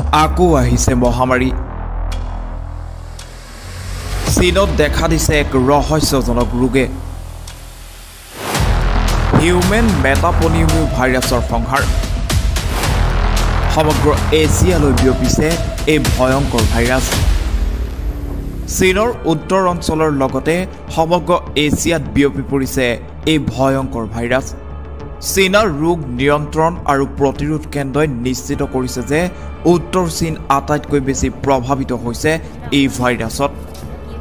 আকৌ আহিছে মহামাৰী চীনত দেখা দিছে এক ৰহস্যজনক ৰোগে হিউমেন মেটাপনিউমিয়া ভাইৰাছৰ সংহাৰ সমগ্ৰ এছিয়ালৈ বিয়পিছে এই ভয়ংকৰ ভাইৰাছ চীনৰ উত্তৰ অঞ্চলৰ লগতে সমগ্ৰ এছিয়াত বিয়পি পৰিছে এই ভয়ংকৰ ভাইৰাছ চীনৰ ৰোগ নিয়ন্ত্ৰণ আৰু প্ৰতিৰোধ কেন্দ্ৰই নিশ্চিত কৰিছে যে উত্তৰ চীন আটাইতকৈ বেছি প্ৰভাৱিত হৈছে এই ভাইৰাছত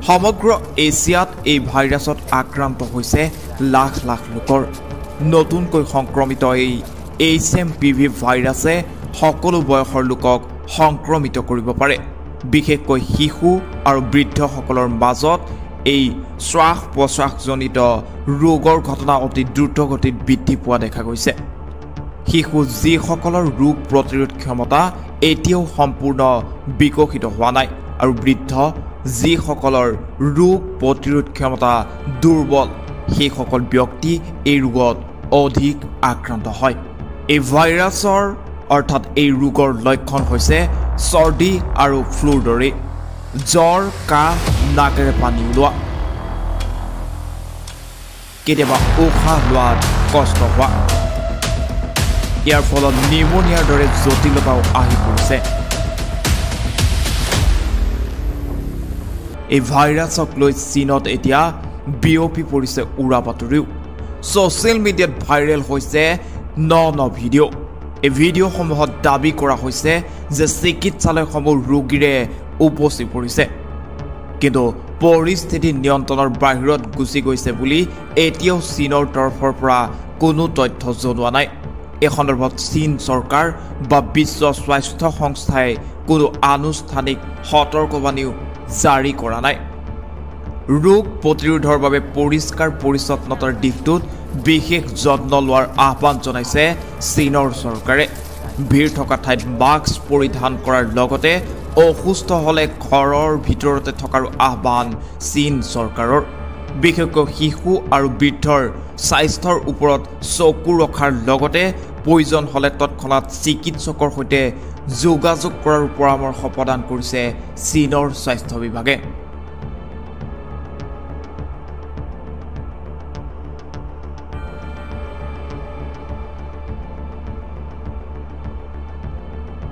সমগ্ৰ এছিয়াত এই ভাইৰাছত আক্ৰান্ত হৈছে লাখ লাখ লোকৰ নতুনকৈ সংক্ৰমিত এই HMPV ভাইৰাছে সকলো বয়সৰ লোকক সংক্ৰমিত কৰিব পাৰে বিশেষকৈ শিশু আৰু বৃদ্ধসকলৰ মাজত এই শ্বাস প্ৰশ্বাসজনিত ৰোগৰ ঘটনা অতি দ্ৰুতগতিত বৃদ্ধি পোৱা দেখা গৈছে শিশু যিসকলৰ ৰোগ প্ৰতিৰোধ ক্ষমতা এতিয়াও সম্পূৰ্ণ বিকশিত হোৱা নাই আৰু বৃদ্ধ যিসকলৰ ৰোগ প্ৰতিৰোধ ক্ষমতা দুৰ্বল সেইসকল ব্যক্তি এই ৰোগত অধিক আক্ৰান্ত হয় এই ভাইৰাছৰ অৰ্থাৎ এই ৰোগৰ লক্ষণ হৈছে চৰ্দি আৰু ফ্লুৰ দৰে জ্বৰ কাহ নাকেৰে পানী ওলোৱা কেতিয়াবা উশাহ লোৱাত কষ্ট হোৱা ইয়াৰ ফলত নিউমোনিয়াৰ দৰে জটিলতাও আহি পৰিছে এই ভাইৰাছক লৈ চীনত এতিয়া বিয়পি পৰিছে উৰা বাতৰিও ছ'চিয়েল মিডিয়াত ভাইৰেল হৈছে ন ভিডিঅ' এই ভিডিঅ'সমূহত দাবী কৰা হৈছে যে চিকিৎসালয়সমূহ ৰোগীৰে উপচি পৰিছে কিন্তু পৰিস্থিতি নিয়ন্ত্ৰণৰ বাহিৰত গুচি গৈছে বুলি এতিয়াও চীনৰ তৰফৰ পৰা কোনো তথ্য জনোৱা নাই এই সন্দৰ্ভত চীন চৰকাৰ বা বিশ্ব স্বাস্থ্য সংস্থাই কোনো আনুষ্ঠানিক সতৰ্কবাণীও জাৰি কৰা নাই ৰোগ প্ৰতিৰোধৰ বাবে পৰিষ্কাৰ পৰিচ্ছন্নতাৰ দিশটোত বিশেষ যত্ন লোৱাৰ আহ্বান জনাইছে চীনৰ চৰকাৰে ভিৰ থকা ঠাইত মাস্ক পৰিধান কৰাৰ লগতে অসুস্থ হ'লে ঘৰৰ ভিতৰতে থকাৰ আহ্বান চীন চৰকাৰৰ বিশেষকৈ শিশু আৰু বৃদ্ধৰ স্বাস্থ্যৰ ওপৰত চকু ৰখাৰ লগতে প্ৰয়োজন হ'লে তৎক্ষণাত চিকিৎসকৰ সৈতে যোগাযোগ কৰাৰ পৰামৰ্শ প্ৰদান কৰিছে চীনৰ স্বাস্থ্য বিভাগে